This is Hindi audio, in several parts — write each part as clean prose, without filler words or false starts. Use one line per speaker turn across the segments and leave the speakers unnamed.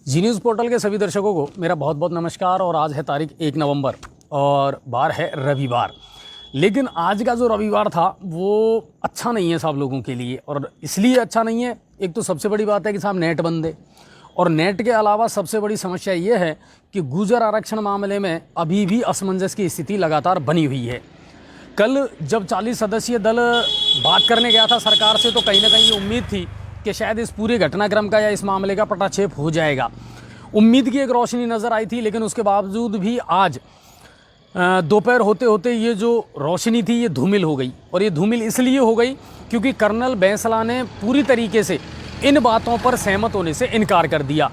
जी न्यूज़ पोर्टल के सभी दर्शकों को मेरा बहुत बहुत नमस्कार। और आज है तारीख 1 नवंबर और बार है रविवार। लेकिन आज का जो रविवार था वो अच्छा नहीं है सब लोगों के लिए। और इसलिए अच्छा नहीं है, एक तो सबसे बड़ी बात है कि साहब नेट बंद है, और नेट के अलावा सबसे बड़ी समस्या ये है कि गुर्जर आरक्षण मामले में अभी भी असमंजस की स्थिति लगातार बनी हुई है। कल जब 40 सदस्यीय दल बात करने गया था सरकार से, तो कहीं ना कहीं ये उम्मीद थी कि शायद इस पूरे घटनाक्रम का या इस मामले का पटाक्षेप हो जाएगा। उम्मीद की एक रोशनी नज़र आई थी, लेकिन उसके बावजूद भी आज दोपहर होते होते ये जो रोशनी थी ये धूमिल हो गई। और ये धूमिल इसलिए हो गई क्योंकि कर्नल बैंसला ने पूरी तरीके से इन बातों पर सहमत होने से इनकार कर दिया।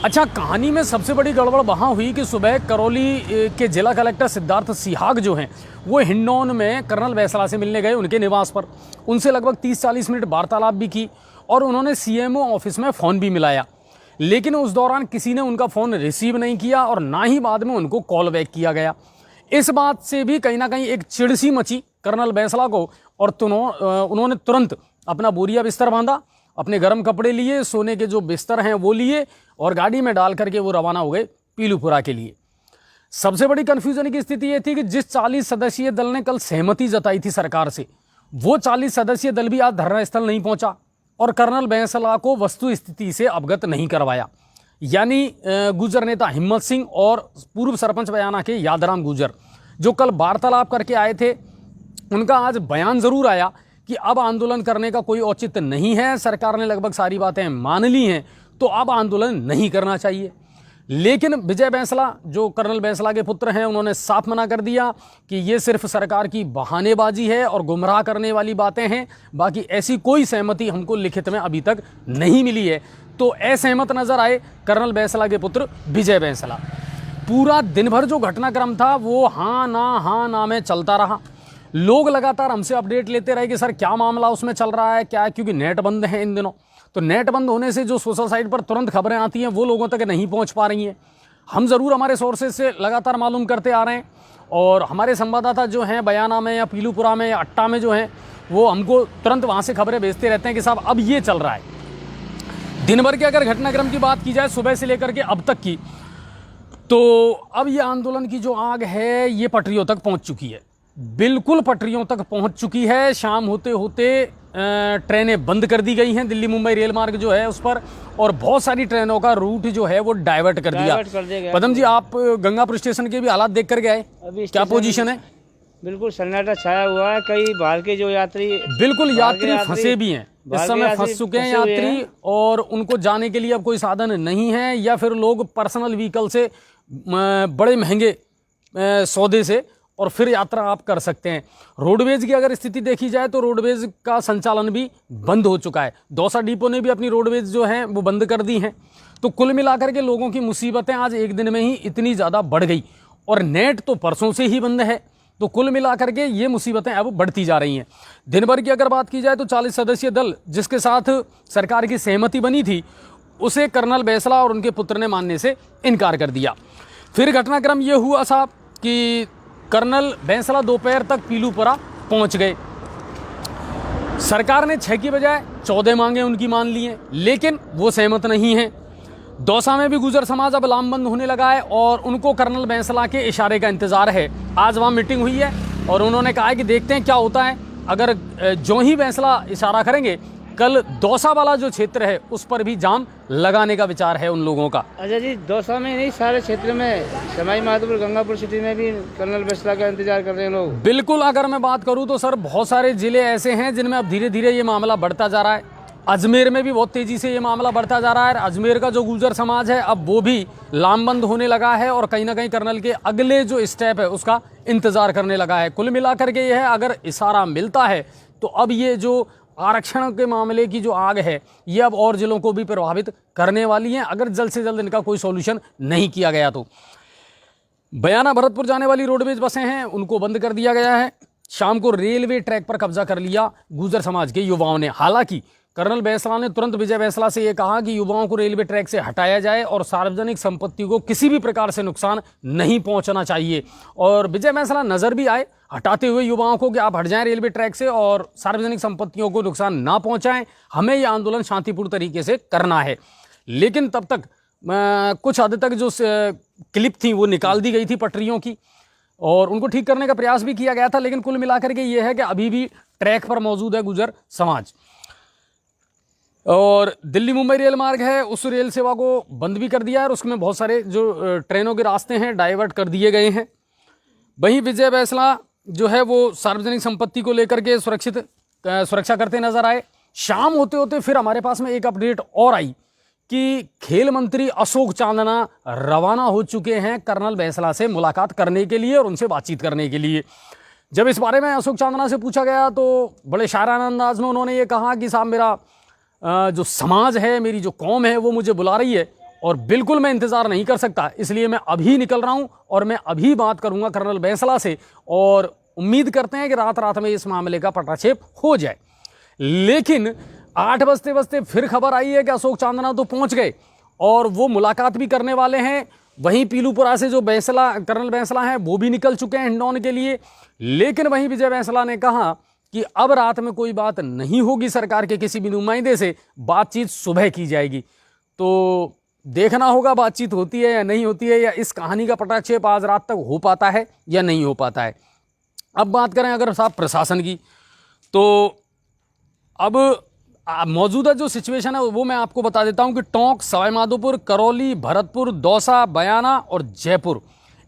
अच्छा, कहानी में सबसे बड़ी गड़बड़ वहाँ हुई कि सुबह करौली के जिला कलेक्टर सिद्धार्थ सिहाग जो हैं वो हिंडौन में कर्नल बैंसला से मिलने गए उनके निवास पर। उनसे लगभग 30-40 मिनट वार्तालाप भी की और उन्होंने सीएमओ ऑफिस में फ़ोन भी मिलाया। लेकिन उस दौरान किसी ने उनका फ़ोन रिसीव नहीं किया और ना ही बाद में उनको कॉल बैक किया गया। इस बात से भी कहीं ना कहीं एक चिड़सी मची कर्नल बैंसला को, और उन्होंने तुरंत अपना बोरिया बिस्तर बांधा, अपने गर्म कपड़े लिए, सोने के जो बिस्तर हैं वो लिए और गाड़ी में डाल करके वो रवाना हो गए पीलूपुरा के लिए। सबसे बड़ी कन्फ्यूजन की स्थिति ये थी कि जिस 40 सदस्यीय दल ने कल सहमति जताई थी सरकार से, वो 40 सदस्यीय दल भी आज धरना स्थल नहीं पहुंचा और कर्नल बैंसला को वस्तु स्थिति से अवगत नहीं करवाया। यानी गुर्जर नेता हिम्मत सिंह और पूर्व सरपंच बयाना के यादराम गुर्जर जो कल वार्तालाप करके आए थे, उनका आज बयान जरूर आया कि अब आंदोलन करने का कोई औचित्य नहीं है, सरकार ने लगभग सारी बातें मान ली हैं, तो अब आंदोलन नहीं करना चाहिए। लेकिन विजय बैंसला जो कर्नल बैंसला के पुत्र हैं, उन्होंने साफ मना कर दिया कि ये सिर्फ सरकार की बहानेबाजी है और गुमराह करने वाली बातें हैं, बाकी ऐसी कोई सहमति हमको लिखित में अभी तक नहीं मिली है। तो असहमत नजर आए कर्नल बैंसला के पुत्र विजय बैंसला। पूरा दिन भर जो घटनाक्रम था वो हाँ ना में चलता रहा। लोग लगातार हमसे अपडेट लेते रहे कि सर क्या मामला उसमें चल रहा है, क्या है, क्योंकि नेट बंद है इन दिनों। तो नेट बंद होने से जो सोशल साइट पर तुरंत खबरें आती हैं वो लोगों तक नहीं पहुंच पा रही हैं। हम ज़रूर हमारे सोर्सेज से लगातार मालूम करते आ रहे हैं, और हमारे संवाददाता जो हैं बयाना में या पीलूपुरा में या अट्टा में जो हैं वो हमको तुरंत वहाँ से खबरें भेजते रहते हैं कि साहब अब ये चल रहा है। दिन भर के अगर घटनाक्रम की बात की जाए सुबह से लेकर के अब तक की, तो अब ये आंदोलन की जो आग है ये पटरियों तक पहुँच चुकी है, बिल्कुल पटरियों तक पहुंच चुकी है। शाम होते होते ट्रेनें बंद कर दी गई हैं दिल्ली मुंबई रेल मार्ग जो है उस पर, और बहुत सारी ट्रेनों का रूट जो है वो डाइवर्ट कर दिया। पदम जी, आप गंगापुर स्टेशन के भी हालात देख कर गए, क्या पोजीशन है?
बिल्कुल सन्नाटा छाया हुआ है। कई बाहर के जो यात्री,
बिल्कुल यात्री फंसे भी हैं, इस समय फंस चुके हैं यात्री, और उनको जाने के लिए अब कोई साधन नहीं है, या फिर लोग पर्सनल व्हीकल से बड़े महंगे सौदे से और फिर यात्रा आप कर सकते हैं। रोडवेज की अगर स्थिति देखी जाए तो रोडवेज का संचालन भी बंद हो चुका है। दौसा डिपो ने भी अपनी रोडवेज जो हैं वो बंद कर दी हैं। तो कुल मिलाकर के लोगों की मुसीबतें आज एक दिन में ही इतनी ज़्यादा बढ़ गई, और नेट तो परसों से ही बंद है। तो कुल मिलाकर के ये मुसीबतें अब बढ़ती जा रही हैं। दिन भर की अगर बात की जाए तो 40 सदस्यीय दल जिसके साथ सरकार की सहमति बनी थी, उसे कर्नल बैंसला और उनके पुत्र ने मानने से इनकार कर दिया। फिर घटनाक्रम ये हुआ साहब कि कर्नल बैंसला दोपहर तक पीलूपुरा पहुंच गए। सरकार ने 6 की बजाय 14 मांगे उनकी मान ली हैं, लेकिन वो सहमत नहीं हैं। दौसा में भी गुर्जर समाज अब लामबंद होने लगा है और उनको कर्नल बैंसला के इशारे का इंतजार है। आज वहाँ मीटिंग हुई है और उन्होंने कहा है कि देखते हैं क्या होता है। अगर जो ही बैंसला इशारा करेंगे, कल दौसा वाला जो क्षेत्र है उस पर भी जाम लगाने का विचार है उन लोगों का।
अच्छा जी, दौसा में नहीं, सारे क्षेत्र में, सवाई माधोपुर गंगापुर सिटी में भी कर्नल बैंसला का इंतजार कर रहे हैं लोग।
बिल्कुल, अगर मैं बात करूं तो सर बहुत सारे जिले ऐसे हैं जिनमें अब धीरे धीरे ये मामला बढ़ता जा रहा है। अजमेर में भी बहुत तेजी से ये मामला बढ़ता जा रहा है। अजमेर का जो गुर्जर समाज है अब वो भी लामबंद होने लगा है और कहीं ना कहीं कर्नल के अगले जो स्टेप है उसका इंतजार करने लगा है। कुल मिलाकर के ये है, अगर इशारा मिलता है तो अब ये जो आरक्षण के मामले की जो आग है ये अब और जिलों को भी प्रभावित करने वाली है, अगर जल्द से जल्द इनका कोई सॉल्यूशन नहीं किया गया तो। बयाना भरतपुर जाने वाली रोडवेज बसें हैं उनको बंद कर दिया गया है। शाम को रेलवे ट्रैक पर कब्जा कर लिया गुर्जर समाज के युवाओं ने। हालांकि कर्नल बैंसला ने तुरंत विजय बैंसला से ये कहा कि युवाओं को रेलवे ट्रैक से हटाया जाए और सार्वजनिक संपत्ति को किसी भी प्रकार से नुकसान नहीं पहुंचना चाहिए। और विजय बैंसला नजर भी आए हटाते हुए युवाओं को कि आप हट जाएं रेलवे ट्रैक से और सार्वजनिक संपत्तियों को नुकसान ना पहुंचाएं, हमें यह आंदोलन शांतिपूर्ण तरीके से करना है। लेकिन तब तक कुछ हद तक जो क्लिप थी वो निकाल दी गई थी पटरियों की और उनको ठीक करने का प्रयास भी किया गया था, लेकिन कुल मिलाकर के ये है कि अभी भी ट्रैक पर मौजूद है गुर्जर समाज। और दिल्ली मुंबई रेल मार्ग है, उस रेल सेवा को बंद भी कर दिया है और उसमें बहुत सारे जो ट्रेनों के रास्ते हैं डाइवर्ट कर दिए गए हैं। वहीं विजय बैंसला जो है वो सार्वजनिक संपत्ति को लेकर के सुरक्षा करते नजर आए। शाम होते होते फिर हमारे पास में एक अपडेट और आई कि खेल मंत्री अशोक चांदना रवाना हो चुके हैं कर्नल बैंसला से मुलाकात करने के लिए और उनसे बातचीत करने के लिए। जब इस बारे में अशोक चांदना से पूछा गया तो बड़े शायराना अंदाज में उन्होंने ये कहा कि साहब मेरा जो समाज है, मेरी जो कौम है वो मुझे बुला रही है और बिल्कुल मैं इंतज़ार नहीं कर सकता, इसलिए मैं अभी निकल रहा हूं और मैं अभी बात करूंगा कर्नल बैंसला से और उम्मीद करते हैं कि रात रात में इस मामले का पटाक्षेप हो जाए। लेकिन 8 बजते बजते फिर खबर आई है कि अशोक चांदना तो पहुंच गए और वो मुलाकात भी करने वाले हैं। वहीं पीलूपुरा से जो कर्नल बैंसला हैं वो भी निकल चुके हैं हिंडौन के लिए। लेकिन वहीं विजय बैंसला ने कहा कि अब रात में कोई बात नहीं होगी सरकार के किसी भी नुमाइंदे से, बातचीत सुबह की जाएगी। तो देखना होगा बातचीत होती है या नहीं होती है, या इस कहानी का पटाक्षेप आज रात तक हो पाता है या नहीं हो पाता है। अब बात करें अगर साहब प्रशासन की, तो अब मौजूदा जो सिचुएशन है वो मैं आपको बता देता हूं कि टोंक, सवाईमाधोपुर, करौली, भरतपुर, दौसा, बयाना और जयपुर,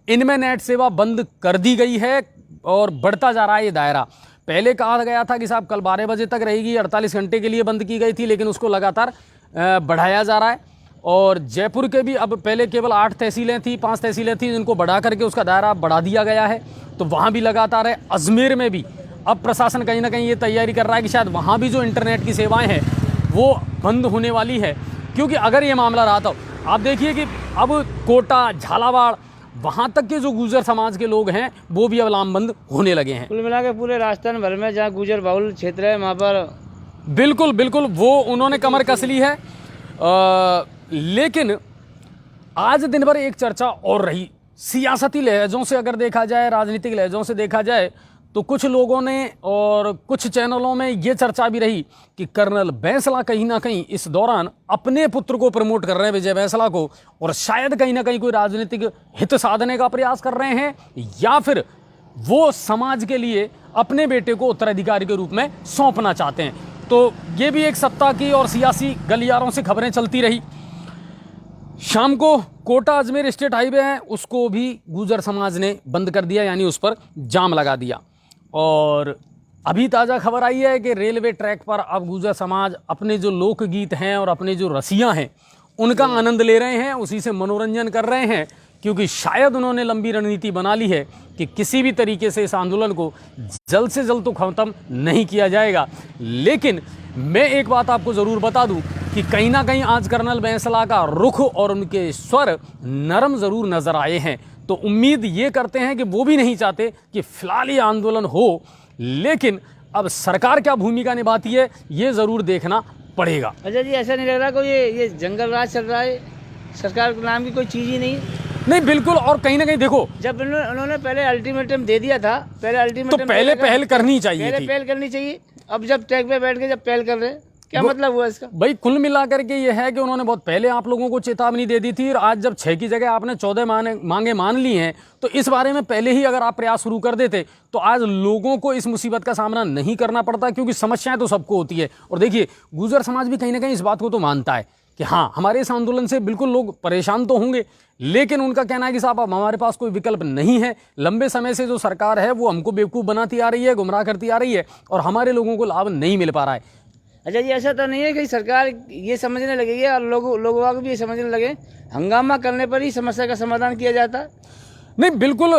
इनमें नेट सेवा बंद कर दी गई है और बढ़ता जा रहा है ये दायरा। पहले कहा गया था कि साहब कल 12 बजे तक रहेगी, 48 घंटे के लिए बंद की गई थी, लेकिन उसको लगातार बढ़ाया जा रहा है। और जयपुर के भी अब पहले केवल 8 तहसीलें थी, 5 तहसीलें थी, जिनको बढ़ा करके उसका दायरा बढ़ा दिया गया है, तो वहाँ भी लगातार है। अजमेर में भी अब प्रशासन कहीं ना कहीं ये तैयारी कर रहा है कि शायद वहाँ भी जो इंटरनेट की सेवाएं हैं वो बंद होने वाली है, क्योंकि अगर ये मामला रहा तो आप देखिए कि अब कोटा, झालावाड़, वहाँ तक के जो गुर्जर समाज के लोग हैं वो भी अब लामबंद होने लगे हैं।
कुल मिला के पूरे राजस्थान भर में जहाँ गुर्जर बहुल क्षेत्र है वहाँ पर
बिल्कुल बिल्कुल वो उन्होंने कमर कस ली है। लेकिन आज दिन भर एक चर्चा और रही, सियासती लहजों से अगर देखा जाए, राजनीतिक लहजों से देखा जाए, तो कुछ लोगों ने और कुछ चैनलों में ये चर्चा भी रही कि कर्नल बैंसला कहीं ना कहीं इस दौरान अपने पुत्र को प्रमोट कर रहे हैं, विजय बैंसला को, और शायद कहीं ना कहीं कोई राजनीतिक हित साधने का प्रयास कर रहे हैं, या फिर वो समाज के लिए अपने बेटे को उत्तराधिकारी के रूप में सौंपना चाहते हैं। तो ये भी एक सत्ता की और सियासी गलियारों से खबरें चलती रही। शाम को कोटा अजमेर स्टेट हाईवे है, उसको भी गुर्जर समाज ने बंद कर दिया, यानी उस पर जाम लगा दिया। और अभी ताज़ा खबर आई है कि रेलवे ट्रैक पर अब गुर्जर समाज अपने जो लोकगीत हैं और अपने जो रसियां हैं उनका आनंद ले रहे हैं, उसी से मनोरंजन कर रहे हैं, क्योंकि शायद उन्होंने लंबी रणनीति बना ली है कि किसी भी तरीके से इस आंदोलन को जल्द से जल्द तो ख़त्म नहीं किया जाएगा। लेकिन मैं एक बात आपको ज़रूर बता दूं कि कहीं ना कहीं आज कर्नल बैंसला का रुख और उनके स्वर नरम ज़रूर नज़र आए हैं। तो उम्मीद ये करते हैं कि वो भी नहीं चाहते कि फिलहाल ये आंदोलन हो, लेकिन अब सरकार क्या भूमिका निभाती है ये ज़रूर देखना पड़ेगा।
अच्छा जी, ऐसा नहीं लग रहा कोई ये जंगल राज चल रहा है, सरकार के नाम की कोई चीज़ ही नहीं
बिल्कुल। और कहीं ना कहीं देखो, जब
उन्होंने पहले अल्टीमेटम दे दिया था,
तो पहले पहल करनी चाहिए थी।
पहल करनी चाहिए। अब जब ट्रैक पे बैठ के जब पहल कर रहे हैं, क्या मतलब हुआ इसका?
भाई कुल मिलाकर के ये है कि उन्होंने बहुत पहले आप लोगों को चेतावनी दे दी थी, और आज जब 6 की जगह आपने 14 मांगे मान ली हैं, तो इस बारे में पहले ही अगर आप प्रयास शुरू कर देते तो आज लोगों को इस मुसीबत का सामना नहीं करना पड़ता, क्योंकि समस्याएं तो सबको होती है। और देखिए, गुर्जर समाज भी कहीं ना कहीं इस बात को तो मानता है कि हाँ, हमारे इस आंदोलन से बिल्कुल लोग परेशान तो होंगे, लेकिन उनका कहना है कि साहब अब हमारे पास कोई विकल्प नहीं है। लंबे समय से जो सरकार है वो हमको बेवकूफ़ बनाती आ रही है, गुमराह करती आ रही है, और हमारे लोगों को लाभ नहीं मिल पा रहा है।
अच्छा जी, ऐसा तो नहीं है कि सरकार ये समझने लगेगी और लोगों को भी ये समझने लगे हंगामा करने पर ही समस्या का समाधान किया जाता है?
नहीं, बिल्कुल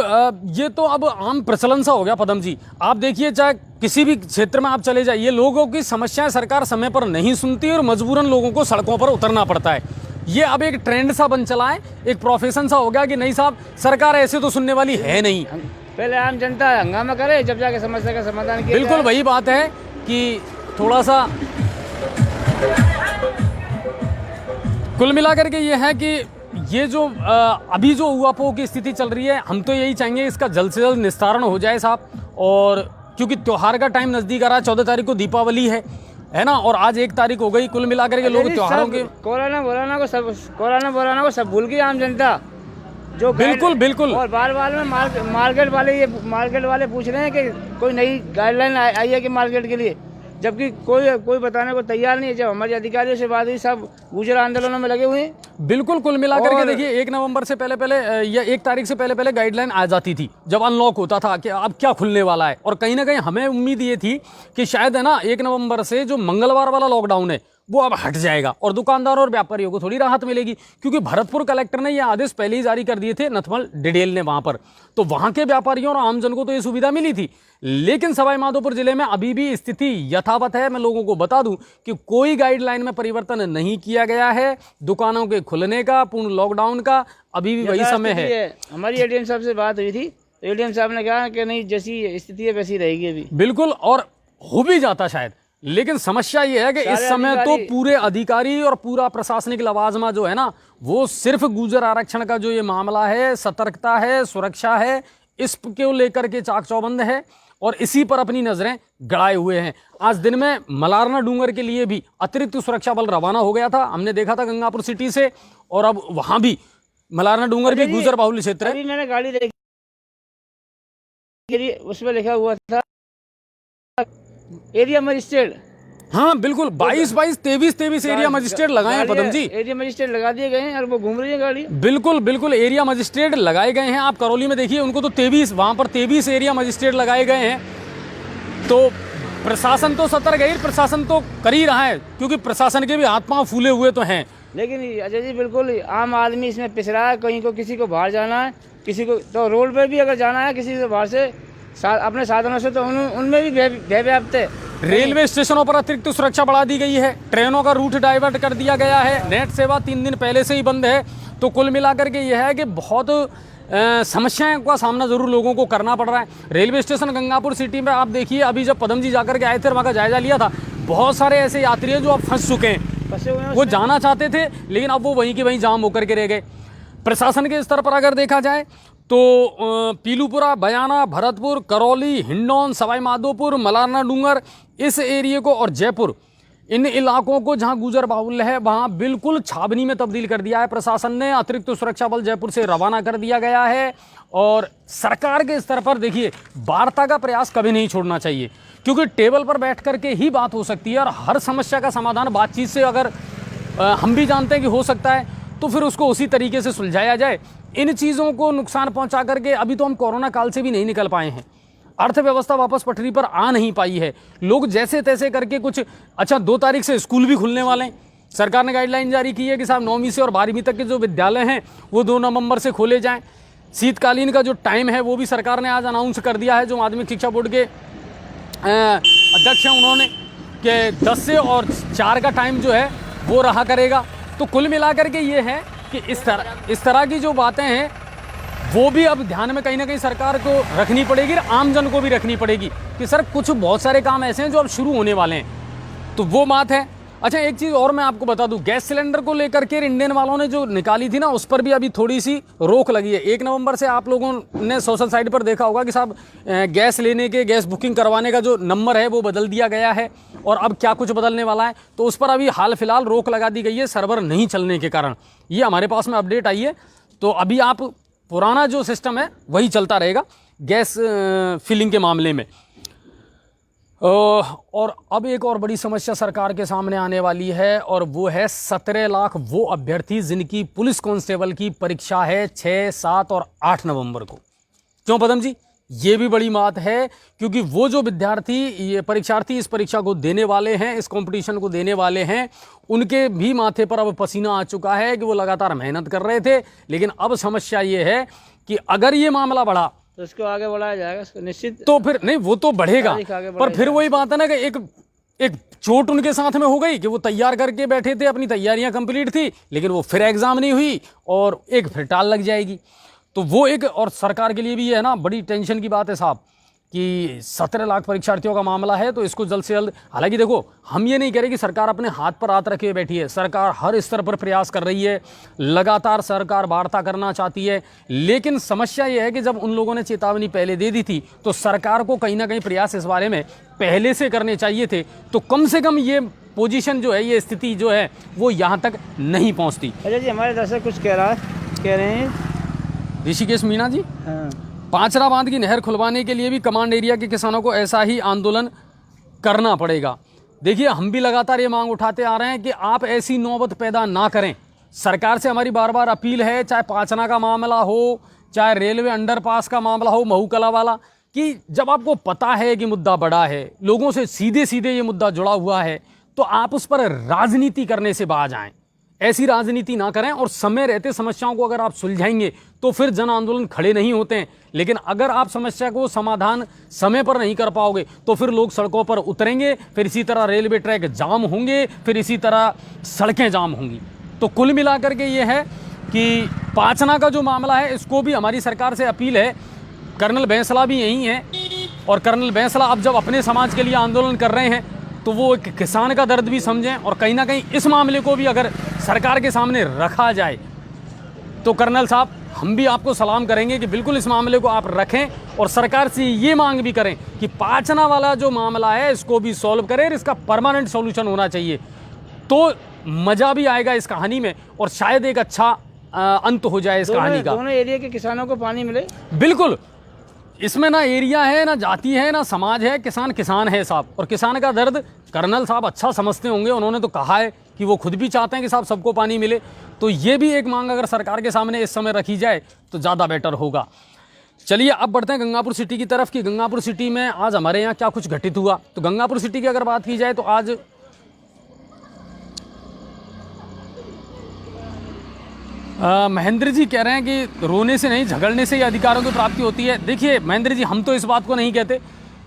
ये तो अब आम प्रचलन सा हो गया पदम जी। आप देखिए, चाहे किसी भी क्षेत्र में आप चले जाइए, लोगों की समस्याएं सरकार समय पर नहीं सुनती और मजबूरन लोगों को सड़कों पर उतरना पड़ता है। ये अब एक ट्रेंड सा बन चला है, एक प्रोफेशन सा हो गया कि नहीं साहब, सरकार ऐसे तो सुनने वाली है नहीं।
पहले आम जनता हंगामा करे, जब जाके समस्या का समाधान किया।
बिल्कुल वही बात है कि थोड़ा सा कुल मिलाकर के ये है कि ये जो अभी जो उहापोह की स्थिति चल रही है, हम तो यही चाहेंगे इसका जल्द से जल्द निस्तारण हो जाए साहब। और क्योंकि त्यौहार का टाइम नज़दीक आ रहा है, 14 तारीख को दीपावली है, है ना। और आज 1 तारीख हो गई, कुल मिलाकर के लोग त्योहारों के
कोरोना को सब भूल गई आम जनता जो
बिल्कुल
और बार बार में मार्केट वाले पूछ रहे हैं कि कोई नई गाइडलाइन आई है कि मार्केट के लिए, जबकि कोई बताने को तैयार नहीं है। जब हमारे अधिकारियों से बात हुई, सब गुजर आंदोलनों में लगे हुए हैं।
बिल्कुल, कुल मिलाकर के देखिए 1 नवंबर से पहले या 1 तारीख से पहले गाइडलाइन आ जाती थी, जब अनलॉक होता था कि अब क्या खुलने वाला है। और कहीं ना कहीं हमें उम्मीद ये थी कि शायद है ना 1 नवंबर से जो मंगलवार वाला लॉकडाउन है वो अब हट जाएगा और दुकानदारों और व्यापारियों को थोड़ी राहत मिलेगी, क्योंकि भरतपुर कलेक्टर ने ये आदेश पहले ही जारी कर दिए थे, नथमल डिडेल ने वहां पर, तो वहां के व्यापारियों और आमजन को तो ये सुविधा मिली थी। लेकिन सवाईमाधोपुर जिले में अभी भी स्थिति यथावत है। मैं लोगों को बता दूं कि कोई गाइडलाइन में परिवर्तन नहीं किया गया है। दुकानों के खुलने का, पूर्ण लॉकडाउन का अभी भी वही समय है।
हमारी एडीएम साहब से बात हुई थी, तो एडीएम साहब ने कहा कि नहीं, जैसी स्थिति है वैसी रहेगी अभी।
बिल्कुल, और हो भी जाता शायद, लेकिन समस्या ये है कि इस समय तो पूरे अधिकारी और पूरा प्रशासनिक लवाजमा जो है ना, वो सिर्फ गुर्जर आरक्षण का जो ये मामला है, सतर्कता है, सुरक्षा है, इसको लेकर के चाक चौबंद है और इसी पर अपनी नजरें गड़ाए हुए हैं। आज दिन में मलारना डूंगर के लिए भी अतिरिक्त सुरक्षा बल रवाना हो गया था। हमने देखा था गंगापुर सिटी से, और अब वहां भी मलारना डूंगर भी गुर्जर बाहुल्य क्षेत्र है।
मैंने गाड़ी देखी, उसमें लिखा हुआ था एरिया मजिस्ट्रेट।
हाँ बिल्कुल, 22-23 एरिया मजिस्ट्रेट लगाए हैं पदम जी,
एरिया मजिस्ट्रेट लगा दिए गए हैं और वो घूम रही है गाड़ी।
बिल्कुल एरिया मजिस्ट्रेट लगाए गए हैं। आप करौली में देखिए, उनको तो 23, वहां पर 23 एरिया मजिस्ट्रेट लगाए गए हैं। तो प्रशासन तो सतर्क है, प्रशासन तो कर ही रहा है, क्योंकि प्रशासन के भी हाथ पांव फूले हुए तो हैं।
लेकिन अजय जी बिल्कुल आम आदमी इसमें पिस रहा है। कहीं को किसी को बाहर जाना है, किसी को तो रोड पे भी अगर जाना है किसी से बाहर से अपने साधनों से, तो उनमें भी भय व्याप्त है।
रेलवे स्टेशनों पर अतिरिक्त सुरक्षा बढ़ा दी गई है, ट्रेनों का रूट डाइवर्ट कर दिया गया है, नेट सेवा 3 दिन पहले से ही बंद है। तो कुल मिलाकर के यह है कि बहुत समस्याएं का सामना जरूर लोगों को करना पड़ रहा है। रेलवे स्टेशन गंगापुर सिटी में आप देखिए, अभी जब पदम जी जाकर के आए थे, वहाँ का जायजा लिया था, बहुत सारे ऐसे यात्री हैं जो अब फंस चुके हैं,
फंसे हुए हैं।
वो जाना चाहते थे लेकिन अब वो वहीं के वहीं जाम होकर के रह गए। प्रशासन के स्तर पर अगर देखा जाए तो पीलूपुरा, बयाना, भरतपुर, करौली, हिंडौन, सवाईमाधोपुर, मलारना डूंगर, इस एरिया को और जयपुर, इन इलाकों को जहां गुजर बाहुल्य है वहां बिल्कुल छावनी में तब्दील कर दिया है प्रशासन ने। अतिरिक्त सुरक्षा बल जयपुर से रवाना कर दिया गया है। और सरकार के स्तर पर देखिए, वार्ता का प्रयास कभी नहीं छोड़ना चाहिए, क्योंकि टेबल पर बैठ करके ही बात हो सकती है। और हर समस्या का समाधान बातचीत से अगर हम भी जानते हैं कि हो सकता है, तो फिर उसको उसी तरीके से सुलझाया जाए। इन चीज़ों को नुकसान पहुंचा करके अभी तो हम कोरोना काल से भी नहीं निकल पाए हैं, अर्थव्यवस्था वापस पटरी पर आ नहीं पाई है। लोग जैसे तैसे करके कुछ, अच्छा 2 तारीख से स्कूल भी खुलने वाले हैं। सरकार ने गाइडलाइन जारी की है कि साहब 9वीं से और 12वीं तक के जो विद्यालय हैं वो 2 नवंबर से खोले जाएं। शीतकालीन का जो टाइम है वो भी सरकार ने आज अनाउंस कर दिया है। जो माध्यमिक शिक्षा बोर्ड के अध्यक्ष हैं उन्होंने, कि 10 से और 4 का टाइम जो है वो रहा करेगा। तो कुल मिलाकर के ये है कि इस तरह की जो बातें हैं वो भी अब ध्यान में कहीं ना कहीं सरकार को रखनी पड़ेगी और आमजन को भी रखनी पड़ेगी कि सर कुछ बहुत सारे काम ऐसे हैं जो अब शुरू होने वाले हैं। तो वो बात है। अच्छा, एक चीज़ और मैं आपको बता दूं, गैस सिलेंडर को लेकर के इंडियन वालों ने जो निकाली थी ना, उस पर भी अभी थोड़ी सी रोक लगी है। 1 नवंबर से आप लोगों ने सोशल साइट पर देखा होगा कि साहब गैस लेने के, गैस बुकिंग करवाने का जो नंबर है वो बदल दिया गया है, और अब क्या कुछ बदलने वाला है, तो उस पर अभी हाल फिलहाल रोक लगा दी गई है सर्वर नहीं चलने के कारण। ये हमारे पास में अपडेट आई है। तो अभी आप पुराना जो सिस्टम है वही चलता रहेगा गैस फिलिंग के मामले में। और अब एक और बड़ी समस्या सरकार के सामने आने वाली है, और वो है 17 लाख वो अभ्यर्थी जिनकी पुलिस कांस्टेबल की परीक्षा है 6, 7 और 8 नवंबर को। क्यों पदम जी? ये भी बड़ी बात है, क्योंकि वो जो विद्यार्थी, ये परीक्षार्थी इस परीक्षा को देने वाले हैं, इस कंपटीशन को देने वाले हैं, उनके भी माथे पर अब पसीना आ चुका है कि वो लगातार मेहनत कर रहे थे। लेकिन अब समस्या ये है कि अगर ये मामला बढ़ा
तो इसको आगे बढ़ाया जाएगा, इसको निश्चित।
तो फिर नहीं, वो तो बढ़ेगा, पर फिर वही बात है ना कि एक चोट उनके साथ में हो गई कि वो तैयार करके बैठे थे, अपनी तैयारियां कंप्लीट थी, लेकिन वो फिर एग्जाम नहीं हुई और एक फिर टाल लग जाएगी। तो वो एक, और सरकार के लिए भी ये है ना बड़ी टेंशन की बात है साहब, कि 17 लाख परीक्षार्थियों का मामला है, तो इसको जल्द से जल्द, हालांकि देखो हम ये नहीं कह रहे कि सरकार अपने हाथ पर हाथ रखे हुए बैठी है, सरकार हर स्तर पर प्रयास कर रही है, लगातार सरकार वार्ता करना चाहती है, लेकिन समस्या ये है कि जब उन लोगों ने चेतावनी पहले दे दी थी तो सरकार को कहीं ना कहीं प्रयास इस बारे में पहले से करने चाहिए थे, तो कम से कम ये पोजीशन जो है, ये स्थिति जो है वो यहाँ तक नहीं पहुँचती।
अच्छा जी, हमारे दर्शक कुछ कह रहे हैं।
ऋषिकेश मीणा जी,
हाँ।
पांचरा बांध की नहर खुलवाने के लिए भी कमांड एरिया के किसानों को ऐसा ही आंदोलन करना पड़ेगा। देखिए, हम भी लगातार ये मांग उठाते आ रहे हैं कि आप ऐसी नौबत पैदा ना करें। सरकार से हमारी बार बार अपील है, चाहे पांचना का मामला हो, चाहे रेलवे अंडरपास का मामला हो, महू कला वाला, कि जब आपको पता है कि मुद्दा बड़ा है, लोगों से सीधे सीधे ये मुद्दा जुड़ा हुआ है, तो आप उस पर राजनीति करने से बाज आएं। ऐसी राजनीति ना करें और समय रहते समस्याओं को अगर आप सुलझाएंगे तो फिर जन आंदोलन खड़े नहीं होते हैं। लेकिन अगर आप समस्या को समाधान समय पर नहीं कर पाओगे तो फिर लोग सड़कों पर उतरेंगे, फिर इसी तरह रेलवे ट्रैक जाम होंगे, फिर इसी तरह सड़कें जाम होंगी। तो कुल मिलाकर के ये है कि पांचना का जो मामला है, इसको भी हमारी सरकार से अपील है। कर्नल बैंसला भी यही हैं, और कर्नल बैंसला अब जब अपने समाज के लिए आंदोलन कर रहे हैं तो वो एक किसान का दर्द भी समझें, और कहीं ना कहीं इस मामले को भी अगर सरकार के सामने रखा जाए तो कर्नल साहब, हम भी आपको सलाम करेंगे कि बिल्कुल इस मामले को आप रखें, और सरकार से ये मांग भी करें कि पांचना वाला जो मामला है इसको भी सॉल्व करें, इसका परमानेंट सॉल्यूशन होना चाहिए। तो मज़ा भी आएगा इस कहानी में, और शायद एक अच्छा अंत हो जाए इस कहानी का।
दोनों एरिया के किसानों को पानी मिले।
बिल्कुल, इसमें ना एरिया है, ना जाति है, ना समाज है, किसान किसान है साहब। और किसान का दर्द कर्नल साहब अच्छा समझते होंगे, उन्होंने तो कहा है कि वो खुद भी चाहते हैं कि साहब सबको पानी मिले। तो ये भी एक मांग अगर सरकार के सामने इस समय रखी जाए तो ज़्यादा बेटर होगा। चलिए अब बढ़ते हैं गंगापुर सिटी की तरफ कि गंगापुर सिटी में आज हमारे यहाँ क्या कुछ घटित हुआ। तो गंगापुर सिटी की अगर बात की जाए तो आज महेंद्र जी कह रहे हैं कि रोने से नहीं, झगड़ने से ही अधिकारों की प्राप्ति होती है। देखिए महेंद्र जी, हम तो इस बात को नहीं कहते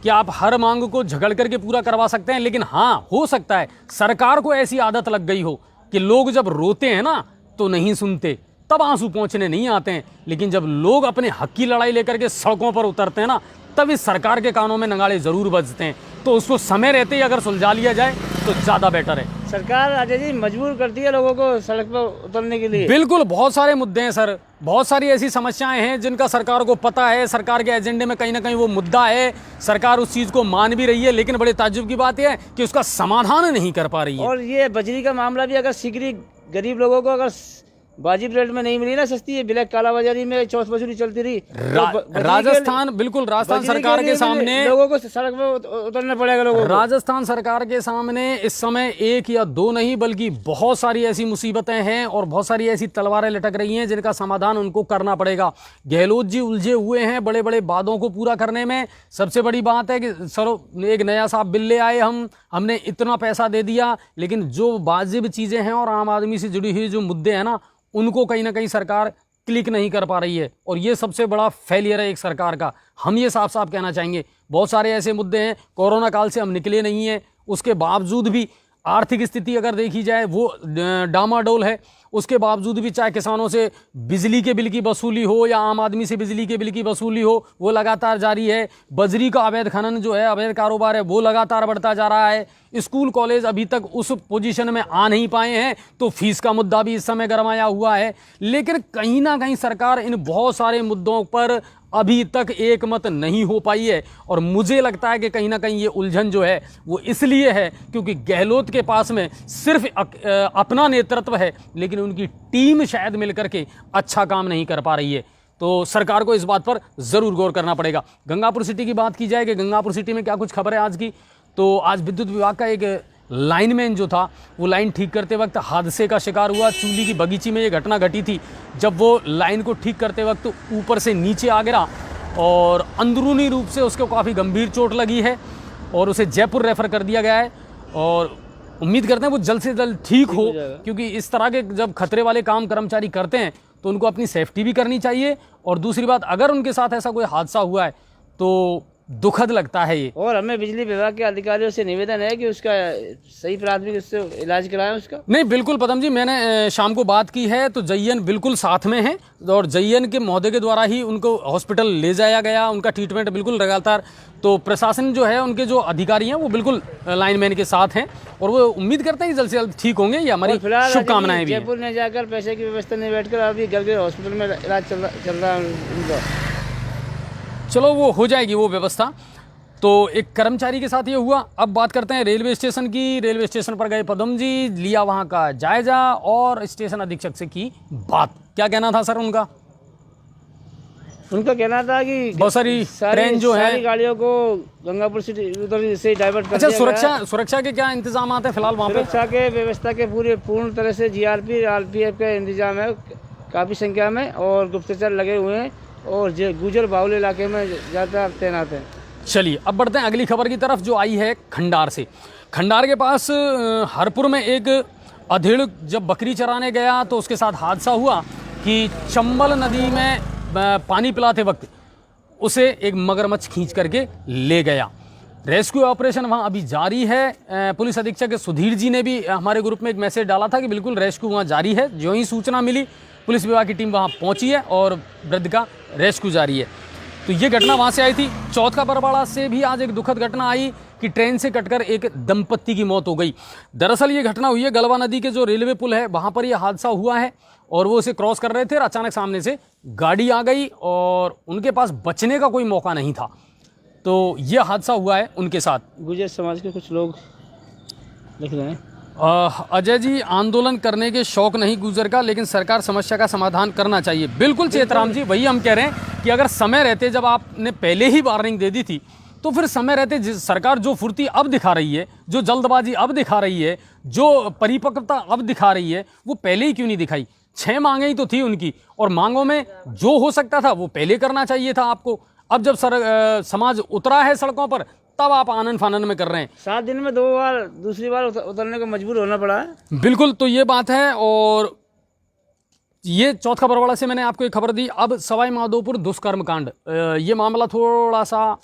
कि आप हर मांग को झगड़ करके पूरा करवा सकते हैं, लेकिन हाँ, हो सकता है सरकार को ऐसी आदत लग गई हो कि लोग जब रोते हैं ना तो नहीं सुनते, तब आंसू पहुंचने नहीं आते हैं, लेकिन जब लोग अपने हक की लड़ाई लेकर के सड़कों पर उतरते हैं ना, तब इस सरकार के कानों में नगाड़े जरूर बजते हैं। तो उसको समय रहते ही अगर सुलझा लिया जाए तो ज़्यादा बेटर है।
सरकार अजय जी मजबूर करती है लोगों को सड़क पर उतरने के लिए।
बिल्कुल, बहुत सारे मुद्दे हैं सर, बहुत सारी ऐसी समस्याएं हैं जिनका सरकार को पता है, सरकार के एजेंडे में कहीं ना कहीं वो मुद्दा है, सरकार उस चीज़ को मान भी रही है, लेकिन बड़े ताज्जुब की बात यह है कि उसका समाधान नहीं कर पा रही है।
और ये बजरी का मामला भी अगर शीघ्र गरीब लोगों को अगर वाजिब रेट में नहीं मिली ना, सस्ती है, ब्लैक काला बाजारी में चौथ मजूरी चलती रही।
राजस्थान, बिल्कुल राजस्थान सरकार के सामने
लोगों को सड़क पर उतरना पड़ेगा। लोगों को
राजस्थान सरकार के सामने इस समय एक या दो नहीं बल्कि बहुत सारी ऐसी मुसीबतें हैं और बहुत सारी ऐसी तलवारें लटक रही हैं जिनका समाधान उनको करना पड़ेगा। गहलोत जी उलझे हुए हैं बड़े बड़े वादों को पूरा करने में। सबसे बड़ी बात है कि सर एक नया साहब बिल ले आए, हमने इतना पैसा दे दिया, लेकिन जो वाजिब चीज़ें हैं और आम आदमी से जुड़ी हुई जो मुद्दे हैं ना, उनको कहीं ना कहीं सरकार क्लिक नहीं कर पा रही है, और ये सबसे बड़ा फेलियर है एक सरकार का। हम ये साफ साफ कहना चाहेंगे, बहुत सारे ऐसे मुद्दे हैं, कोरोना काल से हम निकले नहीं हैं, उसके बावजूद भी आर्थिक स्थिति अगर देखी जाए वो डामाडोल है, उसके बावजूद भी चाहे किसानों से बिजली के बिल की वसूली हो या आम आदमी से बिजली के बिल की वसूली हो, वो लगातार जारी है। बजरी का अवैध खनन जो है, अवैध कारोबार है, वो लगातार बढ़ता जा रहा है। स्कूल कॉलेज अभी तक उस पोजीशन में आ नहीं पाए हैं, तो फीस का मुद्दा भी इस समय गरमाया हुआ है। लेकिन कहीं ना कहीं सरकार इन बहुत सारे मुद्दों पर अभी तक एक मत नहीं हो पाई है, और मुझे लगता है कि कहीं ना कहीं ये उलझन जो है वो इसलिए है क्योंकि गहलोत के पास में सिर्फ अपना नेतृत्व है, लेकिन उनकी टीम शायद मिलकर के अच्छा काम नहीं कर पा रही है। तो सरकार को इस बात पर ज़रूर गौर करना पड़ेगा। गंगापुर सिटी की बात की जाए कि गंगापुर सिटी में क्या कुछ खबर है आज की, तो आज विद्युत विभाग का एक लाइनमैन जो था वो लाइन ठीक करते वक्त हादसे का शिकार हुआ। चूली की बगीची में ये घटना घटी थी, जब वो लाइन को ठीक करते वक्त ऊपर से नीचे आ गिरा और अंदरूनी रूप से उसको काफ़ी गंभीर चोट लगी है और उसे जयपुर रेफ़र कर दिया गया है। और उम्मीद करते हैं वो जल्द से जल्द ठीक हो, क्योंकि इस तरह के जब खतरे वाले काम कर्मचारी करते हैं तो उनको अपनी सेफ्टी भी करनी चाहिए। और दूसरी बात, अगर उनके साथ ऐसा कोई हादसा हुआ है तो दुखद लगता है ये।
और हमें बिजली विभाग के अधिकारियों से निवेदन है कि उसका सही प्राथमिक उससे इलाज कराएं उसका।
नहीं बिल्कुल पदम जी, मैंने शाम को बात की है तो जयन बिल्कुल साथ में है और जयन के महोदय के द्वारा ही उनको हॉस्पिटल ले जाया गया, उनका ट्रीटमेंट बिल्कुल लगातार। तो प्रशासन जो है, उनके जो अधिकारी हैं वो बिल्कुल लाइनमैन के साथ हैं और वो उम्मीद करते हैं कि जल्द से जल्द ठीक होंगे। ये हमारी शुभकामनाएं भी हैं।
जयपुर ने जाकर पैसे की व्यवस्था नहीं बैठकर अभी घर के हॉस्पिटल में इलाज चल रहा है उनका।
चलो वो हो जाएगी वो व्यवस्था। तो एक कर्मचारी के साथ ये हुआ। अब बात करते हैं रेलवे स्टेशन की। रेलवे स्टेशन पर गए पदम जी, लिया वहाँ का जायजा और स्टेशन अधीक्षक से की बात। क्या कहना था सर उनका?
उनका कहना था कि
बहुत सारी ट्रेन जो है,
सारी गाड़ियों को गंगापुर सिटी उधर से डाइवर्ट कर
अच्छा,
दिया गया।
सुरक्षा के क्या इंतजाम हैं फिलहाल वहाँ पे?
सुरक्षा के व्यवस्था के पूर्ण तरह से जीआरपी आरपीएफ का इंतजाम है काफ़ी संख्या में, और गुप्तचर लगे हुए हैं और गुजर बाहुल इलाके में ज़्यादा तैनात हैं।
चलिए अब बढ़ते हैं अगली खबर की तरफ जो आई है खंडार से। खंडार के पास हरपुर में एक अधेड़ जब बकरी चराने गया तो उसके साथ हादसा हुआ कि चंबल नदी में पानी पिलाते वक्त उसे एक मगरमच्छ खींच करके ले गया। रेस्क्यू ऑपरेशन वहाँ अभी जारी है। पुलिस अधीक्षक सुधीर जी ने भी हमारे ग्रुप में एक मैसेज डाला था कि बिल्कुल रेस्क्यू वहाँ जारी है। जो ही सूचना मिली पुलिस विभाग की टीम वहाँ पहुँची है और वृद्ध का रेस्क्यू जारी है। तो ये घटना वहाँ से आई थी। चौथ का बरवाड़ा से भी आज एक दुखद घटना आई कि ट्रेन से कटकर एक दंपत्ति की मौत हो गई। दरअसल ये घटना हुई है गलवा नदी के जो रेलवे पुल है वहाँ पर यह हादसा हुआ है और वो उसे क्रॉस कर रहे थे और अचानक सामने से गाड़ी आ गई और उनके पास बचने का कोई मौका नहीं था। तो ये हादसा हुआ है उनके साथ।
गुर्जर समाज के कुछ लोग लिख रहे हैं,
अजय जी, आंदोलन करने के शौक नहीं गुजर का, लेकिन सरकार समस्या का समाधान करना चाहिए। बिल्कुल चेतराम जी, वही हम कह रहे हैं कि अगर समय रहते, जब आपने पहले ही वार्निंग दे दी थी, तो फिर समय रहते सरकार जो फुर्ती अब दिखा रही है, जो जल्दबाजी अब दिखा रही है, जो परिपक्वता अब दिखा रही है, वो पहले ही क्यों नहीं दिखाई? 6 मांगे ही तो थी उनकी और मांगों में जो हो सकता था वो पहले करना चाहिए था आपको। अब जब समाज उतरा है सड़कों पर तब आप आनन फानन में कर रहे हैं।
7 दिन में 2 बार दूसरी बार उतरने को मजबूर होना पड़ा है।
बिल्कुल, तो ये बात है। और ये चौथ का बरवाड़ा से मैंने आपको एक खबर दी। अब सवाई माधोपुर दुष्कर्म कांड, ये मामला थोड़ा सा,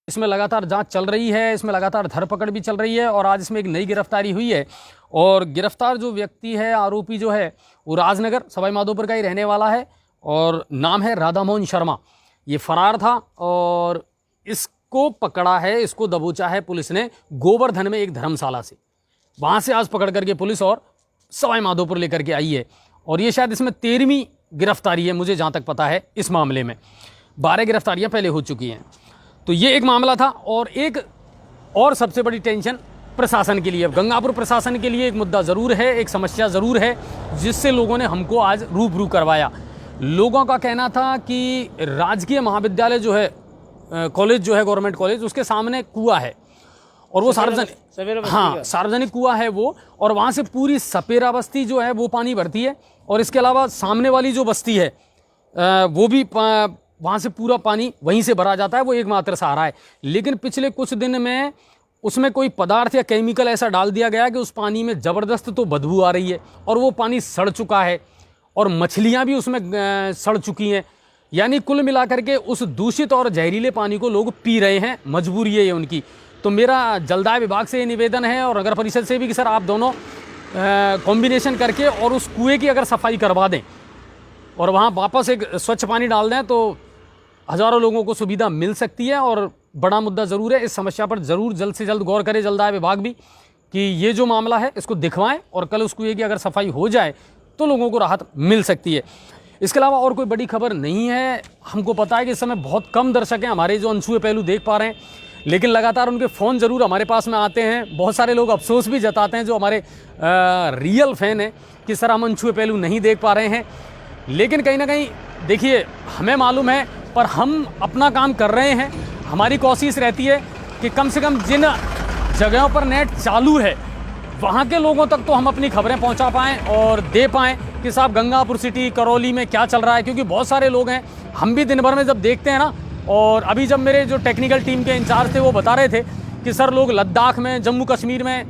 इसमें लगातार जांच चल रही है, इसमें लगातार धरपकड़ भी चल रही है और आज इसमें एक नई गिरफ्तारी हुई है। और गिरफ्तार जो व्यक्ति है, आरोपी जो है, वो राजनगर सवाई माधोपुर का ही रहने वाला है और नाम है राधामोहन शर्मा। ये फरार था और इसको पकड़ा है, इसको दबोचा है पुलिस ने गोवर्धन में एक धर्मशाला से। वहाँ से आज पकड़ करके पुलिस और सवाई माधोपुर लेकर के आई है और ये शायद इसमें 13वीं गिरफ्तारी है मुझे जहाँ तक पता है। इस मामले में 12 गिरफ्तारियाँ पहले हो चुकी हैं। तो ये एक मामला था। और एक और सबसे बड़ी टेंशन प्रशासन के लिए, गंगापुर प्रशासन के लिए एक मुद्दा ज़रूर है, एक समस्या ज़रूर है, जिससे लोगों ने हमको आज रूबरू करवाया। लोगों का कहना था कि राजकीय महाविद्यालय जो है, कॉलेज जो है, गवर्नमेंट कॉलेज, उसके सामने कुआं है और वो सार्वजनिक, हाँ सार्वजनिक कुआं है वो, और वहाँ से पूरी सपेरा बस्ती जो है वो पानी भरती है और इसके अलावा सामने वाली जो बस्ती है वो भी वहाँ से पूरा पानी वहीं से भरा जाता है। वो एकमात्र सहारा है। लेकिन पिछले कुछ दिन में उसमें कोई पदार्थ या केमिकल ऐसा डाल दिया गया कि उस पानी में ज़बरदस्त तो बदबू आ रही है और वो पानी सड़ चुका है और मछलियाँ भी उसमें सड़ चुकी हैं। यानी कुल मिलाकर के उस दूषित और जहरीले पानी को लोग पी रहे हैं, मजबूरी है ये उनकी। तो मेरा जलदाय विभाग से ये निवेदन है और नगर परिषद से भी कि सर आप दोनों कॉम्बिनेशन करके और उस कुएँ की अगर सफाई करवा दें और वहाँ वापस एक स्वच्छ पानी डाल दें तो हज़ारों लोगों को सुविधा मिल सकती है। और बड़ा मुद्दा ज़रूर है, इस समस्या पर ज़रूर जल्द से जल्द गौर करे जलदाय विभाग भी कि ये जो मामला है इसको दिखवाएं और कल उस कुएँ की अगर सफाई हो जाए तो लोगों को राहत मिल सकती है। इसके अलावा और कोई बड़ी खबर नहीं है। हमको पता है कि इस समय बहुत कम दर्शक हैं हमारे जो अनछुए पहलू देख पा रहे हैं, लेकिन लगातार उनके फ़ोन ज़रूर हमारे पास में आते हैं। बहुत सारे लोग अफसोस भी जताते हैं जो हमारे रियल फ़ैन हैं कि सर हम अनछुए पहलू नहीं देख पा रहे हैं। लेकिन कहीं ना कहीं देखिए, हमें मालूम है पर हम अपना काम कर रहे हैं। हमारी कोशिश रहती है कि कम से कम जिन जगहों पर नेट चालू है वहाँ के लोगों तक तो हम अपनी खबरें पहुँचा पाएँ और दे पाएँ कि साहब गंगापुर सिटी, करौली में क्या चल रहा है। क्योंकि बहुत सारे लोग हैं, हम भी दिन भर में जब देखते हैं ना, और अभी जब मेरे जो टेक्निकल टीम के इंचार्ज थे वो बता रहे थे कि सर लोग लद्दाख में, जम्मू कश्मीर में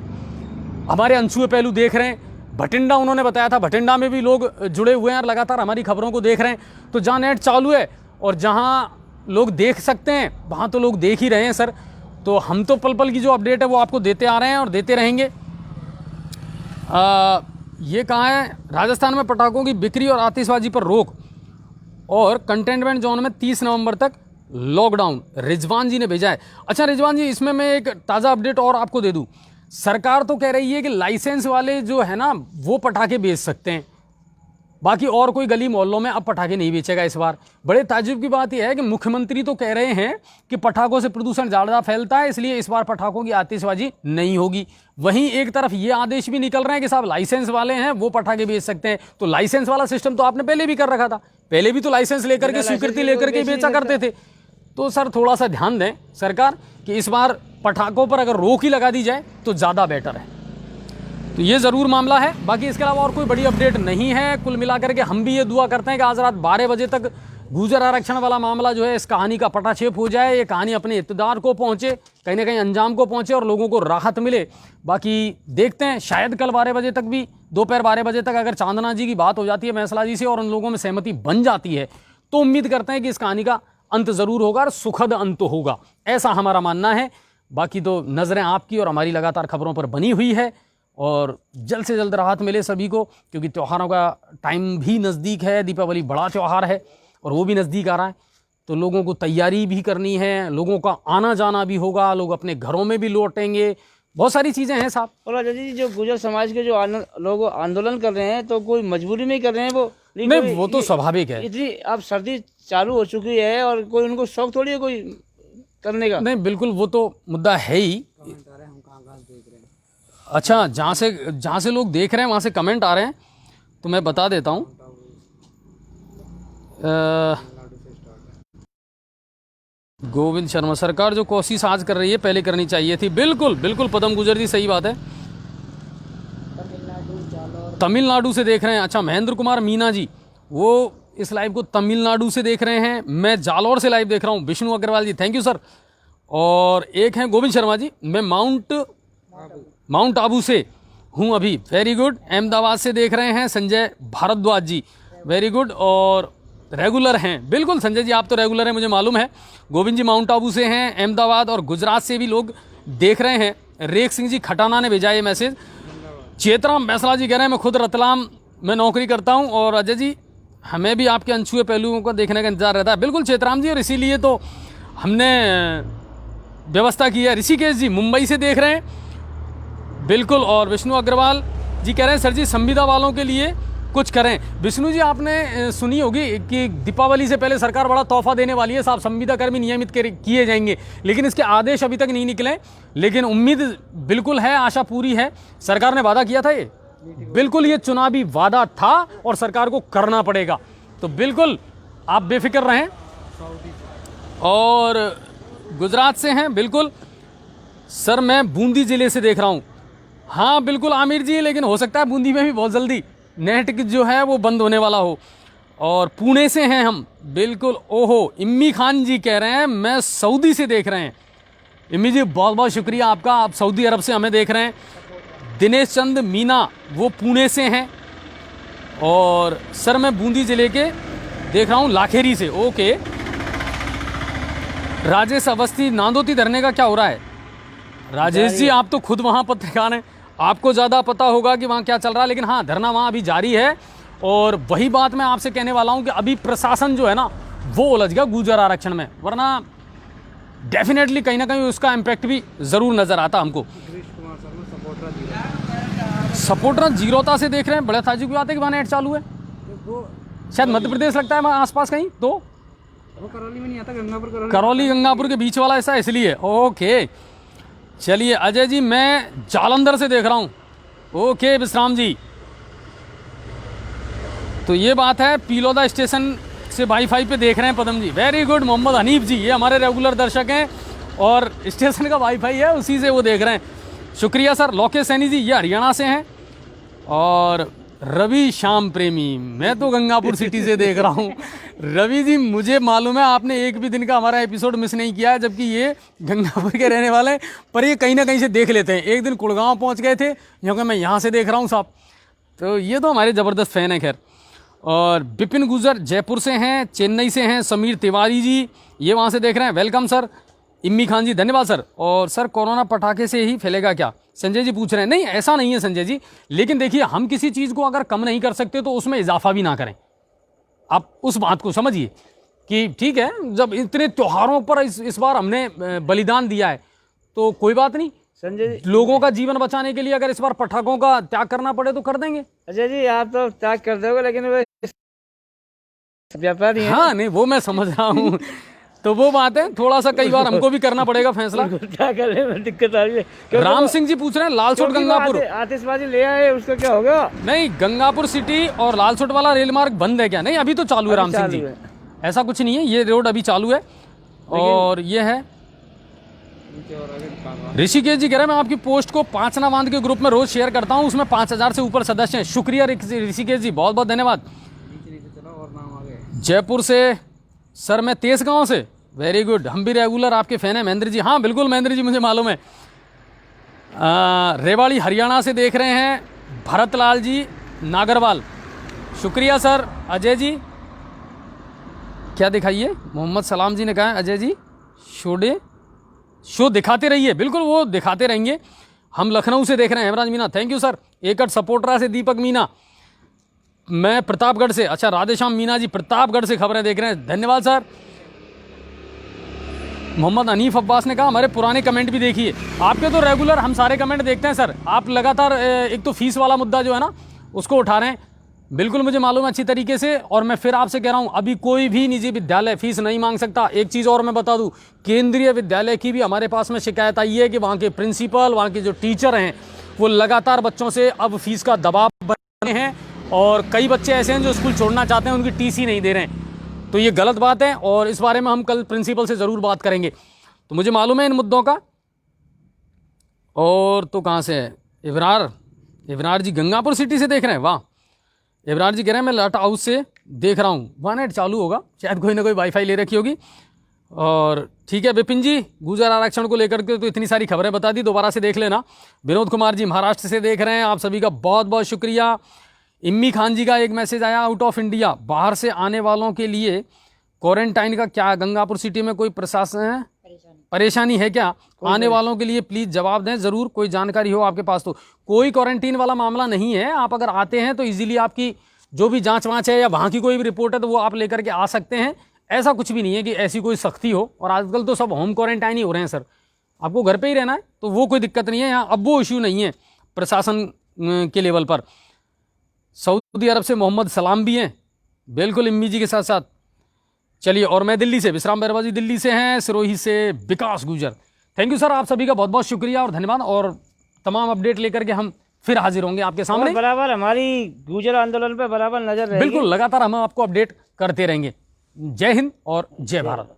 हमारे अनछुए पहलू देख रहे हैं। भटिंडा उन्होंने बताया था, भटिंडा में भी लोग जुड़े हुए हैं और लगातार हमारी खबरों को देख रहे हैं। तो जहाँ नेट चालू है और जहाँ लोग देख सकते हैं वहाँ तो लोग देख ही रहे हैं सर। तो हम तो पल पल की जो अपडेट है वो आपको देते आ रहे हैं और देते रहेंगे। ये कहाँ है, राजस्थान में पटाखों की बिक्री और आतिशबाजी पर रोक और कंटेनमेंट जोन में 30 नवंबर तक लॉकडाउन, रिजवान जी ने भेजा है। अच्छा रिजवान जी, इसमें मैं एक ताज़ा अपडेट और आपको दे दूं। सरकार तो कह रही है कि लाइसेंस वाले जो है ना वो पटाखे बेच सकते हैं, बाकी और कोई गली मोहल्लों में अब पटाखे नहीं बेचेगा इस बार। बड़े ताज्जुब की बात यह है कि मुख्यमंत्री तो कह रहे हैं कि पटाखों से प्रदूषण ज़्यादा फैलता है, इसलिए इस बार पटाखों की आतिशबाजी नहीं होगी। वहीं एक तरफ ये आदेश भी निकल रहे हैं कि साहब लाइसेंस वाले हैं वो पटाखे बेच सकते हैं। तो लाइसेंस वाला सिस्टम तो आपने पहले भी कर रखा था, पहले भी तो लाइसेंस लेकर के, स्वीकृति लेकर के बेचा करते थे। तो सर थोड़ा सा ध्यान दें सरकार कि इस बार पटाखों पर अगर रोक ही लगा दी जाए तो ज़्यादा बेटर है। तो ये ज़रूर मामला है। बाकी इसके अलावा और कोई बड़ी अपडेट नहीं है। कुल मिलाकर के हम भी ये दुआ करते हैं कि आज रात 12 बजे तक गुर्जर आरक्षण वाला मामला जो है इस कहानी का पटाक्षेप हो जाए, ये कहानी अपने इक़्तिदार को पहुँचे, कहीं ना कहीं अंजाम को पहुँचे और लोगों को राहत मिले। बाकी देखते हैं, शायद कल 12 बजे तक भी, दोपहर 12 बजे तक अगर चांदना जी की बात हो जाती है फैसला जी से और उन लोगों में सहमति बन जाती है तो उम्मीद करते हैं कि इस कहानी का अंत ज़रूर होगा और सुखद अंत होगा, ऐसा हमारा मानना है। बाकी तो नज़रें आपकी और हमारी लगातार खबरों पर बनी हुई है और जल्द से जल्द राहत मिले सभी को, क्योंकि त्योहारों का टाइम भी नज़दीक है। दीपावली बड़ा त्यौहार है और वो भी नज़दीक आ रहा है, तो लोगों को तैयारी भी करनी है, लोगों का आना जाना भी होगा, लोग अपने घरों में भी लौटेंगे, बहुत सारी चीज़ें हैं साहब।
और राजा जी जो गुर्जर समाज के जो लोग आंदोलन कर रहे हैं तो कोई मजबूरी में ही कर रहे हैं वो,
नहीं वो तो स्वाभाविक है।
इतनी अब सर्दी चालू हो चुकी है और कोई उनको शौक थोड़ी है कोई करने का।
नहीं बिल्कुल वो तो मुद्दा है ही। अच्छा जहाँ से लोग देख रहे हैं वहाँ से कमेंट आ रहे हैं, तो मैं बता देता हूँ। गोविंद शर्मा, सरकार जो कोशिश आज कर रही है पहले करनी चाहिए थी। बिल्कुल बिल्कुल पदम गुजर जी सही बात है। तमिलनाडु से देख रहे हैं। अच्छा महेंद्र कुमार मीना जी वो इस लाइव को तमिलनाडु से देख रहे हैं। मैं जालौर से लाइव देख रहा हूँ। विष्णु अग्रवाल जी थैंक यू सर। और एक हैं गोविंद शर्मा जी, मैं माउंट आबू से हूँ अभी, वेरी गुड। अहमदाबाद से देख रहे हैं संजय भारद्वाज जी, वेरी गुड। और रेगुलर हैं, बिल्कुल संजय जी आप तो रेगुलर हैं मुझे मालूम है। गोविंद जी माउंट आबू से हैं, अहमदाबाद और गुजरात से भी लोग देख रहे हैं। रेख सिंह जी खटाना ने भेजा ये मैसेज। चेतराम बैसला जी कह रहे हैं मैं खुद रतलाम में नौकरी करता हूँ और अजय जी हमें भी आपके अनछुए पहलुओं को देखने का इंतजार रहता है। बिल्कुल चेतराम जी, और इसीलिए तो हमने व्यवस्था की है। ऋषिकेश जी मुंबई से देख रहे हैं, बिल्कुल। और विष्णु अग्रवाल जी कह रहे हैं सर जी संविदा वालों के लिए कुछ करें। विष्णु जी आपने सुनी होगी कि दीपावली से पहले सरकार बड़ा तोहफा देने वाली है साहब, संविदा कर्मी नियमित किए जाएंगे, लेकिन इसके आदेश अभी तक नहीं निकले। लेकिन उम्मीद बिल्कुल है, आशा पूरी है। सरकार ने वादा किया था, ये बिल्कुल ये चुनावी वादा था और सरकार को करना पड़ेगा। तो बिल्कुल आप बेफिक्र रहें। और गुजरात से हैं, बिल्कुल सर मैं बूंदी ज़िले से देख रहा हूँ। हाँ बिल्कुल आमिर जी, लेकिन हो सकता है बूंदी में भी बहुत जल्दी नेट जो है वो बंद होने वाला हो। और पुणे से हैं हम, बिल्कुल। ओहो इम्मी खान जी कह रहे हैं मैं सऊदी से देख रहे हैं। इम्मी जी बहुत बहुत शुक्रिया आपका, आप सऊदी अरब से हमें देख रहे हैं। दिनेश चंद मीना वो पुणे से हैं। और सर मैं बूंदी ज़िले के देख रहा हूँ लाखेरी से, ओके। राजेश अवस्थी नांदोती धरने का क्या हो रहा है? राजेश जी आप तो खुद वहाँ पत्रकार हैं, आपको ज़्यादा पता होगा कि वहाँ क्या चल रहा है। लेकिन हाँ धरना वहाँ अभी जारी है। और वही बात मैं आपसे कहने वाला हूँ कि अभी प्रशासन जो है ना वो उलझ गया गुर्जर आरक्षण में, वरना डेफिनेटली कहीं ना कहीं उसका इम्पैक्ट भी ज़रूर नज़र आता हमको। सपोर्टर जीरोता से देख रहे हैं, बड़े ताजुब की बात है कि वहाँ नेट चालू है। शायद मध्य प्रदेश लगता है वहाँ आसपास कहीं, तो
वो करौली में नहीं आता, गंगापुर
करौली गंगापुर के बीच वाला ऐसा, इसलिए ओके। चलिए अजय जी मैं जालंधर से देख रहा हूँ, ओके विश्राम जी। तो ये बात है, पीलोदा स्टेशन से वाईफाई पे देख रहे हैं पदम जी, वेरी गुड। मोहम्मद हनीफ जी ये हमारे रेगुलर दर्शक हैं और स्टेशन का वाईफाई है उसी से वो देख रहे हैं, शुक्रिया सर। लोकेश सैनी जी ये हरियाणा से हैं। और रवि श्याम प्रेमी मैं तो गंगापुर सिटी से देख रहा हूँ। रवि जी मुझे मालूम है आपने एक भी दिन का हमारा एपिसोड मिस नहीं किया है, जबकि ये गंगापुर के रहने वाले हैं, पर ये कहीं ना कहीं से देख लेते हैं। एक दिन कुड़गांव पहुँच गए थे, क्योंकि मैं यहाँ से देख रहा हूँ साहब, तो ये तो हमारे ज़बरदस्त फ़ैन है। खैर और विपिन गुजर जयपुर से हैं, चेन्नई से हैं समीर तिवारी जी, ये वहाँ से देख रहे हैं, वेलकम सर। इम्मी खान जी धन्यवाद सर। और सर कोरोना पटाखे से ही फैलेगा क्या, संजय जी पूछ रहे हैं। नहीं ऐसा नहीं है संजय जी, लेकिन देखिए हम किसी चीज़ को अगर कम नहीं कर सकते तो उसमें इजाफा भी ना करें। आप उस बात को समझिए कि ठीक है, जब इतने त्योहारों पर इस बार हमने बलिदान दिया है तो कोई बात नहीं,
संजय जी,
लोगों का जीवन बचाने के लिए अगर इस बार पटाखों का त्याग करना पड़े तो कर देंगे।
अजय जी आप तो त्याग कर दोगे, लेकिन वो व्यापारी है।
हाँ नहीं वो मैं समझ रहा हूँ तो वो बात है, थोड़ा सा कई बार हमको भी करना पड़ेगा फैसला।
क्या करने में दिक्कत आ रही है, क्योंकि
राम सिंह जी पूछ रहे हैं लालसोट
क्योंकि वो
गंगापुर।
आतिशबाजी ले आए, उसका क्या होगा?
नहीं गंगापुर सिटी और लालसोट वाला रेल मार्ग बंद है क्या? नहीं अभी तो चालू है राम सिंह जी, ऐसा कुछ नहीं है, ये रोड अभी चालू है। और ये है ऋषिकेश जी कह रहे हैं मैं आपकी पोस्ट को पांचना बांध के ग्रुप में रोज शेयर करता हूं, उसमें 5000 से ऊपर सदस्य हैं। शुक्रिया ऋषिकेश जी, बहुत बहुत धन्यवाद। जयपुर से सर मैं तेज गांव से, वेरी गुड, हम भी रेगुलर आपके फैन हैं महेंद्र जी। हाँ बिल्कुल महेंद्र जी मुझे मालूम है। रेवाड़ी हरियाणा से देख रहे हैं भरत लाल जी नागरवाल, शुक्रिया सर। अजय जी क्या दिखाइए, मोहम्मद सलाम जी ने कहा है अजय जी शो दिखाते रहिए, बिल्कुल वो दिखाते रहेंगे। हम लखनऊ से देख रहे हैं Hemraj Meena, thank you sir. एकट सपोर्टरा से दीपक मीना, मैं प्रतापगढ़ से, अच्छा राधेश्याम मीना जी प्रतापगढ़ से खबरें देख रहे हैं, धन्यवाद सर। मोहम्मद अनीफ अब्बास ने कहा हमारे पुराने कमेंट भी देखिए। आपके तो रेगुलर हम सारे कमेंट देखते हैं सर, आप लगातार एक तो फीस वाला मुद्दा जो है ना उसको उठा रहे हैं, बिल्कुल मुझे मालूम है अच्छी तरीके से। और मैं फिर आपसे कह रहा हूं अभी कोई भी निजी विद्यालय फीस नहीं मांग सकता। एक चीज़ और मैं बता दूं, केंद्रीय विद्यालय की भी हमारे पास में शिकायत आई है कि वहाँ के प्रिंसिपल, वहाँ के जो टीचर हैं वो लगातार बच्चों से अब फीस का दबाव बन रहे हैं, और कई बच्चे ऐसे हैं जो स्कूल छोड़ना चाहते हैं, उनकी टीसी नहीं दे रहे हैं। तो ये गलत बात है और इस बारे में हम कल प्रिंसिपल से ज़रूर बात करेंगे। तो मुझे मालूम है इन मुद्दों का। और तो कहाँ से है इबरार जी गंगापुर सिटी से देख रहे हैं, वाह। इबरार जी कह रहे हैं मैं लाट हाउस से देख रहा हूँ, 1 नेट चालू होगा शायद, कोई ना कोई वाईफाई ले रखी होगी। और ठीक है विपिन जी, गुर्जर आरक्षण को लेकर के तो इतनी सारी खबरें बता दी, दोबारा से देख लेना। विनोद कुमार जी महाराष्ट्र से देख रहे हैं, आप सभी का बहुत बहुत शुक्रिया। इम्मी खान जी का एक मैसेज आया, आउट ऑफ इंडिया बाहर से आने वालों के लिए क्वारंटाइन का क्या गंगापुर सिटी में कोई प्रशासन है, परेशानी है क्या? आने वालों के लिए प्लीज जवाब दें, जरूर कोई जानकारी हो आपके पास तो। कोई क्वारंटीन वाला मामला नहीं है, आप अगर आते हैं तो इजीली आपकी जो भी जांच वाँच है या वहाँ की कोई भी रिपोर्ट है तो वो आप लेकर के आ सकते हैं। ऐसा कुछ भी नहीं है कि ऐसी कोई सख्ती हो, और आजकल तो सब होम क्वारंटाइन ही हो रहे हैं सर, आपको घर पे ही रहना है तो वो कोई दिक्कत नहीं है यहाँ, अब वो इश्यू नहीं है प्रशासन के लेवल पर। सऊदी अरब से मोहम्मद सलाम भी हैं, बिल्कुल इम्मी जी के साथ साथ। चलिए, और मैं दिल्ली से, विश्राम बैरवाजी दिल्ली से हैं, सिरोही से विकास गुजर, थैंक यू सर, आप सभी का बहुत बहुत शुक्रिया और धन्यवाद। और तमाम अपडेट लेकर के हम फिर हाजिर होंगे आपके सामने।
बराबर हमारी गुजर आंदोलन पे बराबर नजर रहेगी,
बिल्कुल लगातार हम आपको अपडेट करते रहेंगे। जय हिंद और जय भारत।